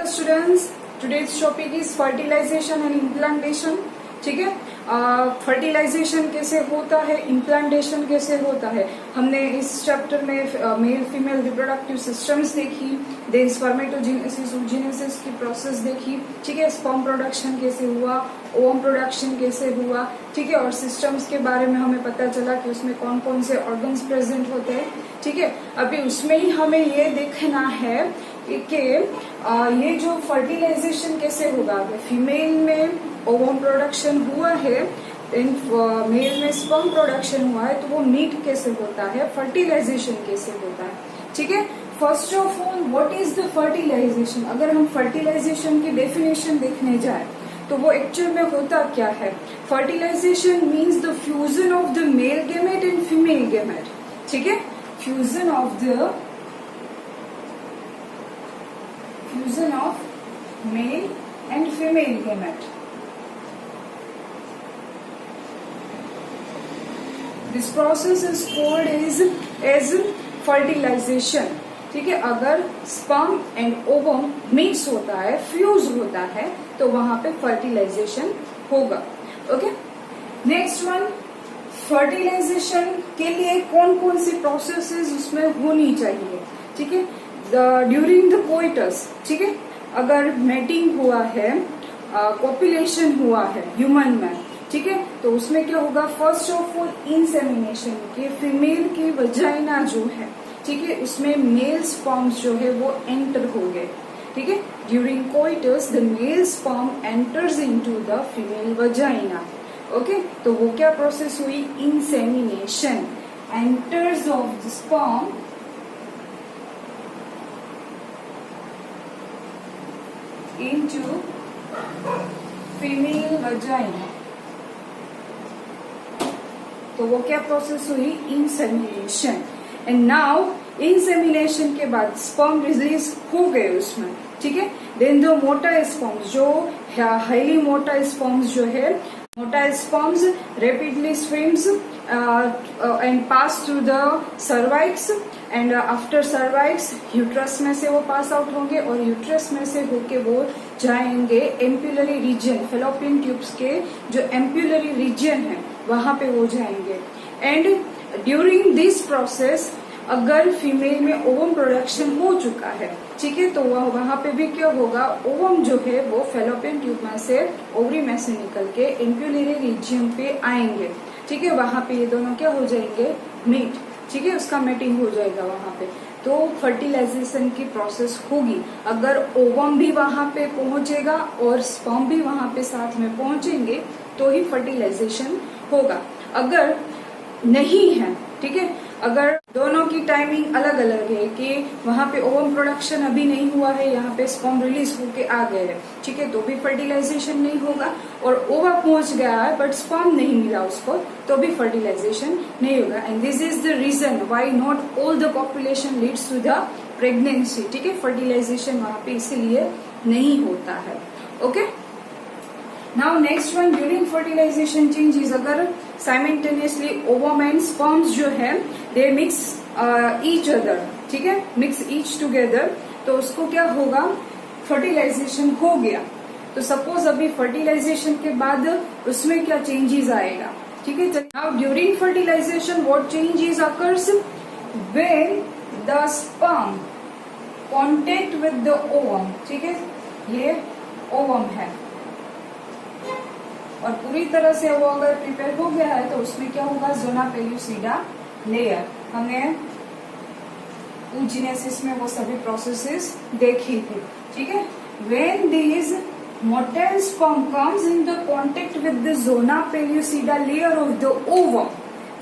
Students, today's topic is fertilization and implantation. ठीक है, fertilisation कैसे होता है, इम्प्लांटेशन कैसे होता है, हमने इस चैप्टर में मेल फीमेल रिप्रोडक्टिव सिस्टम्स देखी, देन स्पर्मेटोजेनेसिस oogenesis की प्रोसेस देखी. ठीक है, स्पर्म प्रोडक्शन कैसे हुआ, ओवम प्रोडक्शन कैसे हुआ. ठीक है, और सिस्टम्स के बारे में हमें पता चला कि उसमें कौन कौन से ऑर्गन्स प्रेजेंट होते हैं. ठीक है, अभी उसमें ही हमें ये देखना है कि ये जो फर्टिलाइजेशन कैसे होगा. फीमेल में ओवम प्रोडक्शन हुआ है, देन मेल में स्पर्म प्रोडक्शन हुआ है, तो वो मीट कैसे होता है, फर्टिलाइजेशन कैसे होता है. ठीक है, first of all what is the fertilization. अगर हम फर्टिलाइजेशन की डेफिनेशन देखने जाए तो वो एक्चुअल में होता क्या है. Fertilization means the fusion of the male gamete and female gamete. ठीक है, fusion of male and female gamete. This process is called as fertilization. ठीक है, अगर स्पर्म एंड ओवम मिक्स होता है, फ्यूज होता है, तो वहां पे फर्टिलाइजेशन होगा. ओके, नेक्स्ट वन, फर्टिलाइजेशन के लिए कौन कौन सी प्रोसेसेस उसमें होनी चाहिए. ठीक है, ड्यूरिंग द कोइटस. ठीक है, अगर मेटिंग हुआ है, कॉपुलेशन हुआ है ह्यूमन में, ठीक है, तो उसमें क्या होगा. फर्स्ट ऑफ ऑल इंसेमिनेशन के फीमेल की वजाइना जो है, ठीक है, उसमें मेल स्पर्म्स जो है वो एंटर हो गए. ठीक है, during coitus the mail sperm enters into the female vagina. Okay, तो वो क्या प्रोसेस हुई, insemination. Enters of the sperm into female vagina. तो वो क्या प्रोसेस हुई, इंसेमिनेशन. एंड नाउ इंसेमिनेशन के बाद स्पर्म रिलीज हो गए उसमें. ठीक है, देन द मोटा स्पर्म्स, जो हाईली मोटा स्पर्म्स जो है, मोटा sperms rapidly swims and pass through the cervix and after cervix uterus में से वो पास आउट होंगे और यूट्रस में से होके वो जाएंगे एम्पुलरी रीजन, फेलोपियन ट्यूब्स के जो एम्पुलरी रीजन है वहां पे वो जाएंगे. एंड ड्यूरिंग दिस प्रोसेस अगर फीमेल में ओवम प्रोडक्शन हो चुका है, ठीक है, तो वहां पे भी क्या होगा, ओवम जो है वो फेलोपियन ट्यूब में से, ओवरी में से निकल के एम्पुलरी रीजन पे आएंगे. ठीक है, वहां पे ये दोनों क्या हो जाएंगे, मीट. ठीक है, उसका मेटिंग हो जाएगा वहां पे. तो फर्टिलाइजेशन की प्रोसेस होगी. अगर ओवम भी वहां पे पहुंचेगा और स्पर्म भी वहां पे साथ में पहुंचेंगे तो ही फर्टिलाइजेशन होगा. अगर नहीं है, ठीक है, अगर दोनों की टाइमिंग अलग अलग है कि वहां पे ओवम प्रोडक्शन अभी नहीं हुआ है, यहाँ पे स्पर्म रिलीज होके आ गए हैं, ठीक है, तो भी फर्टिलाइजेशन नहीं होगा. और ओवा पहुंच गया है बट स्पर्म नहीं मिला उसको, तो भी फर्टिलाइजेशन नहीं होगा. And this is the reason why not all the population leads to the pregnancy. ठीक है, फर्टिलाइजेशन वहां पे इसीलिए नहीं होता है. Okay, now next one, during fertilization changes. अगर साइमल्टेनियसली ओवम एंड स्पर्म्स जो है दे मिक्स ईच अदर, ठीक है, मिक्स ईच टुगेदर, तो उसको क्या होगा, फर्टिलाइजेशन हो गया. तो सपोज अभी फर्टिलाइजेशन के बाद उसमें क्या चेंजेस आएगा. ठीक है, now during fertilization what changes occurs when the sperm contact with the ovum. ठीक है, ये ओवम है और पूरी तरह से वो अगर प्रिपेयर हो गया है तो उसमें क्या होगा, जोना पेल्यूसिडा लेयर. हमने oogenesis में वो सभी प्रोसेसेस देखी थी. ठीक है, when this motile sperm comes in the contact with the zona pellucida layer of the ovum,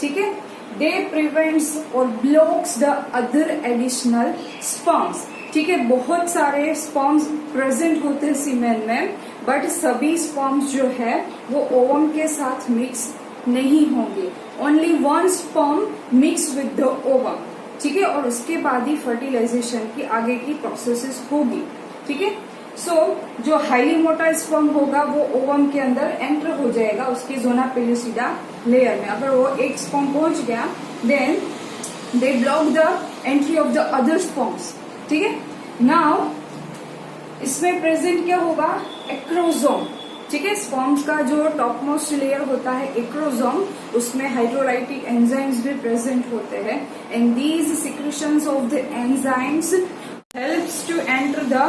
ठीक है, दे प्रिवेंट्स और blocks the other additional sperms. ठीक है, बहुत सारे स्पर्म्स प्रेजेंट होते हैं सीमेन में, बट सभी स्पर्म्स जो है वो ओवम के साथ मिक्स नहीं होंगे. Only one sperm mix with the ovum. ठीक है, और उसके बाद ही फर्टिलाइजेशन की आगे की प्रोसेसेस होगी. ठीक है, सो जो हाईली मोटा स्पर्म होगा वो ओवम के अंदर एंटर हो जाएगा उसकी जोना पेल्यूसिडा लेयर में. अगर वो एक स्पर्म पहुंच गया then they block the entry of the other sperms, ठीक है। नाउ इसमें प्रेजेंट क्या होगा, एक्रोसोम, ठीक है। स्पर्म्स का जो टॉप मोस्ट लेयर होता है एक्रोसोम, उसमें हाइड्रोलाइटिक एंजाइम्स भी प्रेजेंट होते हैं and these secretions of the enzymes helps to enter the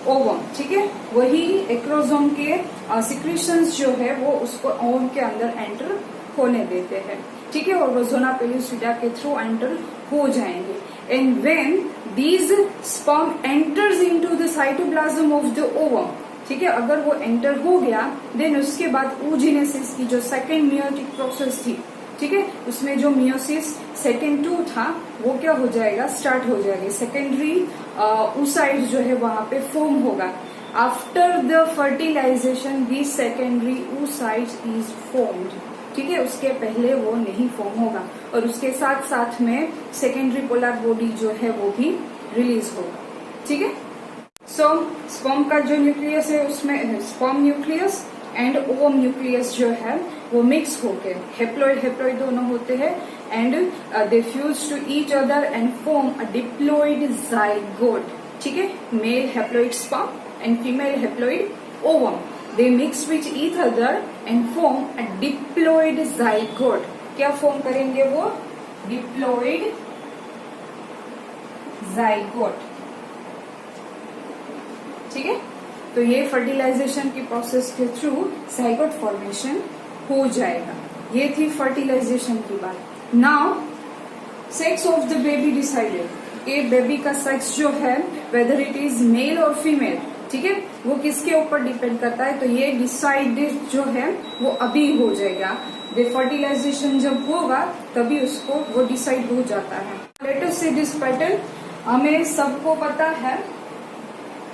ovum, ठीक है। वही एक्रोसोम के सिक्रेशंस जो है वो उसको ओवम के अंदर एंटर होने देते हैं, ठीक है, और वो जोना पेलुसिडा के थ्रू एंटर हो जाएंगे। And when these sperm enters into the cytoplasm of the ovum, ठीक है, अगर वो एंटर हो गया देन उसके बाद oogenesis की जो सेकेंड मियोटिक प्रोसेस थी, ठीक है, उसमें जो मियोसिस सेकेंड 2 था वो क्या हो जाएगा, स्टार्ट हो जाएगी। सेकेंडरी oocyte जो है वहां पे फॉर्म होगा। After the fertilization this secondary oocyte is formed, ठीक है, उसके पहले वो नहीं फॉर्म होगा और उसके साथ साथ में सेकेंडरी पोलर बॉडी जो है वो भी रिलीज होगा, ठीक है। सो स्पर्म का जो न्यूक्लियस है उसमें sperm nucleus and ovum nucleus जो है वो मिक्स होके हेप्लॉइड हेप्लॉइड दोनों होते हैं and they fuse to each other and form a diploid zygote, ठीक है। Male haploid sperm and female haploid ovum, they mix with each other and form a diploid zygote। क्या form करेंगे वो, diploid zygote, ठीक है। तो ये fertilisation की प्रोसेस के थ्रू जाइगोट फॉर्मेशन हो जाएगा। ये थी फर्टिलाइजेशन की बात। Now sex of the baby decided, ये बेबी का सेक्स जो है वेदर इट इज मेल और फीमेल, ठीक है, वो किसके ऊपर डिपेंड करता है, तो ये डिसाइडेड जो है वो अभी हो जाएगा। फर्टिलाइजेशन जब होगा तभी उसको वो डिसाइड हो जाता है। लेट अस से दिस पैटर्न, हमें सबको पता है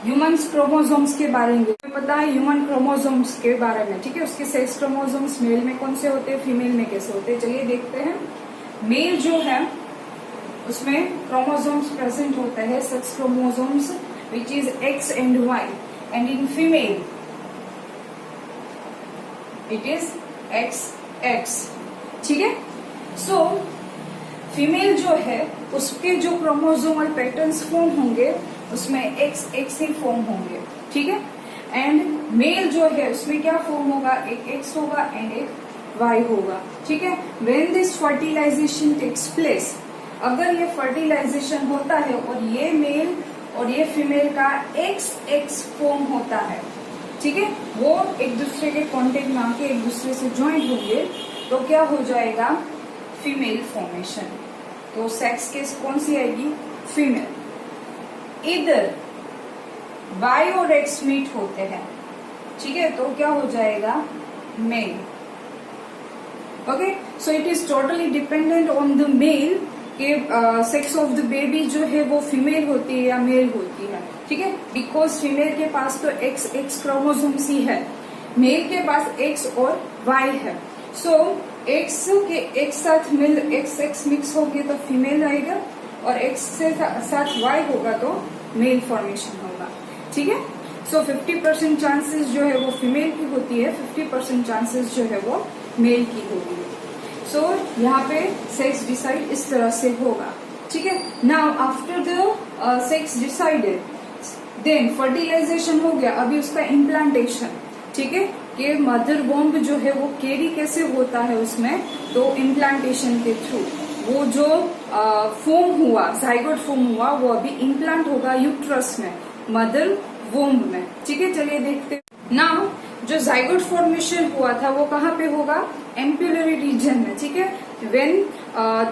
ह्यूमन्स क्रोमोसोम्स के बारे में, पता है ह्यूमन क्रोमोसोम्स के बारे में, ठीक है। उसके सेक्स क्रोमोसोम्स मेल में कौन से होते हैं, फीमेल में कैसे होते हैं, चलिए देखते हैं। मेल जो है उसमें क्रोमोसोम्स प्रेजेंट होते हैं, sex chromosomes which is X and Y, and in female it is XX, ठीक है। सो फीमेल जो है उसके जो क्रोमोसोमल पैटर्न्स फॉर्म होंगे उसमें XX ही फॉर्म होंगे, ठीक है। एंड मेल जो है उसमें क्या फॉर्म होगा, एक X होगा एंड एक Y होगा, ठीक है। When this fertilization takes place, अगर ये फर्टिलाइजेशन होता है और ये मेल और ये फीमेल का XX फॉर्म होता है, ठीक है, वो एक दूसरे के कांटेक्ट में आके एक दूसरे से ज्वाइंट होंगे तो क्या हो जाएगा, फीमेल फॉर्मेशन। तो सेक्स केस कौन सी आएगी, फीमेल। इधर Y और X मीट होते हैं, ठीक है, तो क्या हो जाएगा, male. Okay, so it is totally dependent on the male कि सेक्स ऑफ द बेबी जो है वो फीमेल होती है या मेल होती है, ठीक है। बिकॉज फीमेल के पास तो XX क्रोमोसोम्स ही है, मेल के पास X और Y है। सो X के एक साथ मिल XX मिक्स होगी तो फीमेल आएगा और X से साथ Y होगा तो मेल फॉर्मेशन होगा, ठीक है। सो 50% चांसेस जो है वो फीमेल की होती है, 50% चांसेस जो है वो मेल की होती है। सो यहाँ पे सेक्स डिसाइड इस तरह से होगा, ठीक है। Now after the sex decided then fertilization हो गया, अभी उसका इम्प्लांटेशन, ठीक है, कि मदर वॉम्ब जो है वो कैरी कैसे होता है उसमें, तो इम्प्लांटेशन के थ्रू वो जो फॉर्म हुआ, जाइगोट फॉर्म हुआ, वो अभी इम्प्लांट होगा यूट्रस में, मदर वॉम्ब में, ठीक है। चलिए देखते हैं। नाउ जो जाइगोट फॉर्मेशन हुआ था वो कहाँ पे होगा, एम्पुलरी रीजन में, ठीक है। व्हेन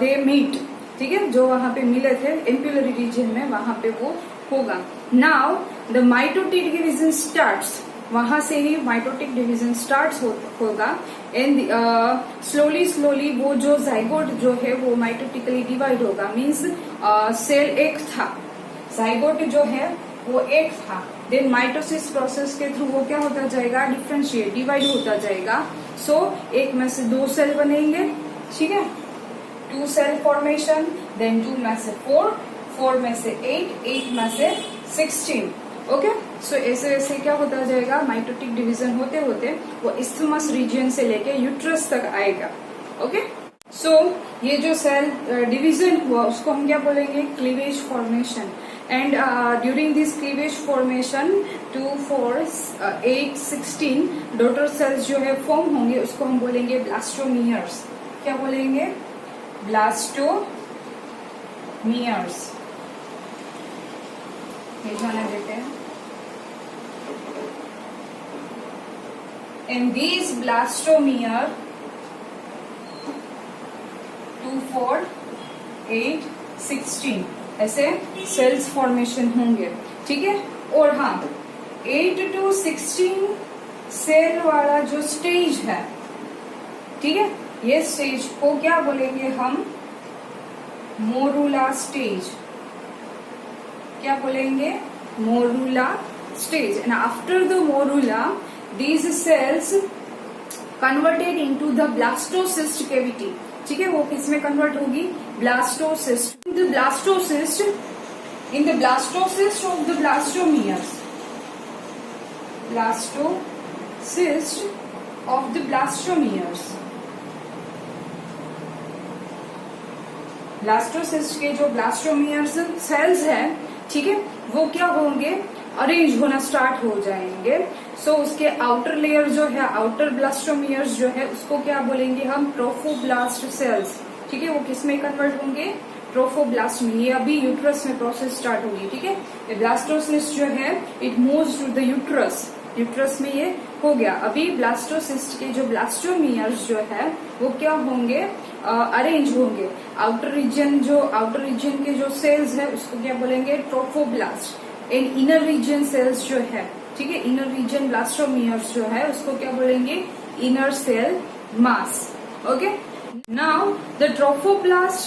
दे मीट, ठीक है, जो वहां पे मिले थे एम्पुलरी रीजन में, वहां पे वो होगा। Now the mitotic division starts, वहां से ही माइटोटिक डिवीजन स्टार्ट्स होगा एंड स्लोली वो जो जाइगोट जो है वो माइटोटिकली डिवाइड होगा। मीन्स सेल एक था, जाइगोट जो है वो एक था, देन माइटोसिस प्रोसेस के थ्रू वो क्या होता जाएगा, डिफरेंशिएट, डिवाइड होता जाएगा। सो एक में से 2 सेल बनेंगे, ठीक है, 2 सेल फॉर्मेशन, देन 2 में से 4, 4 में से 8, 8 में से 16, ओके। सो ऐसे ऐसे क्या होता जाएगा, माइटोटिक डिवीजन होते होते वो इस्थमस रीजन से लेके यूट्रस तक आएगा, ओके। सो ये जो सेल डिवीजन हुआ उसको हम क्या बोलेंगे, cleavage formation. And during this cleavage formation 2, 4, 8, 16 daughter cells जो है फॉर्म होंगे, उसको हम बोलेंगे ब्लास्टोमियर्स. क्या बोलेंगे, ब्लास्टोमियर्स. ये जाने देते हैं. एंड these blastomere 2, 4, 8, 16 ऐसे सेल्स फॉर्मेशन होंगे. ठीक है. और हाँ, 8 to 16 सेल वाला जो स्टेज है, ठीक है, ये स्टेज को क्या बोलेंगे हम, मोरूला स्टेज. क्या बोलेंगे, morula stage. And after the morula, these cells converted into the blastocyst cavity. ठीक है, वो किसमें कन्वर्ट होगी, blastocyst. In the blastocyst of the blastomeres, blastocyst of the blastomeres. Blastocyst के जो ब्लास्टोमियर्स सेल्स है, ठीक है, वो क्या होंगे, अरेंज होना स्टार्ट हो जाएंगे. सो उसके आउटर लेयर जो है, आउटर ब्लास्टोमियर्स जो है, उसको क्या बोलेंगे हम, ट्रोफोब्लास्ट सेल्स. ठीक है, वो किसमें कन्वर्ट होंगे, ट्रोफोब्लास्ट में. ये अभी यूट्रस में प्रोसेस स्टार्ट होगी. ठीक है, ब्लास्टोसिस्ट जो है it moves to the uterus. Uterus में ये हो गया. अभी ब्लास्टोसिस्ट के जो ब्लास्टोमियर्स जो है वो क्या होंगे, अरेंज होंगे. आउटर रीजन के जो सेल्स है उसको क्या बोलेंगे, trophoblast. And inner region cells जो है, ठीक है, इनर रीजन ब्लास्टोमियर्स जो है उसको क्या बोलेंगे, inner cell mass. Okay. Now the trophoblast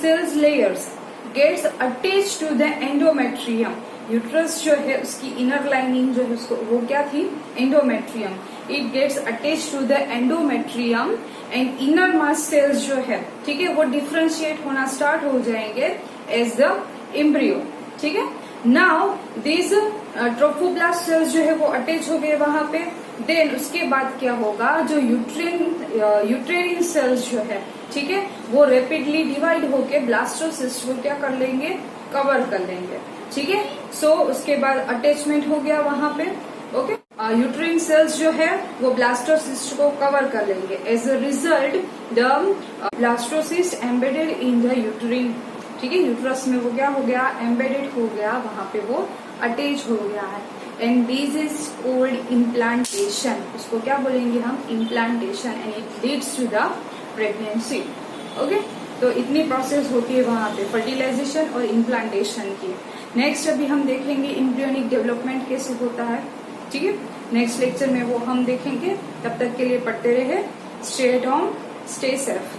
cells layers gets attached to the endometrium. Uterus जो है उसकी इनर लाइनिंग जो है उसको, वो क्या थी, endometrium. It gets attached to the endometrium and inner mass cells जो है, ठीक है, वो डिफ्रेंशिएट होना स्टार्ट हो जाएंगे एज द एम्ब्रियो. ठीक है. नाउ दिस ट्रोफोब्लास्ट सेल्स जो है वो अटैच हो गए वहां पे. देन उसके बाद क्या होगा, जो यूट्रेरिन सेल्स जो है, ठीक है, वो रैपिडली डिवाइड होके ब्लास्टोसिस्ट को क्या कर लेंगे, कवर कर लेंगे. ठीक है. सो उसके बाद अटैचमेंट हो गया वहां पे. ओके. यूट्रेरिन सेल्स जो है वो ब्लास्टोसिस्ट को कवर कर लेंगे. As a result the blastocyst embedded in the uterine. ठीक है, यूट्रस में वो क्या हो गया, एम्बेडेड हो गया, वहां पे वो अटैच हो गया है. And this is called implantation. उसको क्या बोलेंगे हम, implantation. And it leads to the pregnancy. Okay. तो इतनी प्रोसेस होती है वहां पे, फर्टिलाइजेशन और इम्प्लांटेशन की. नेक्स्ट अभी हम देखेंगे एम्ब्रियोनिक डेवलपमेंट कैसे होता है. ठीक है, नेक्स्ट लेक्चर में वो हम देखेंगे. तब तक के लिए पढ़ते रहे. Stay at home, stay safe.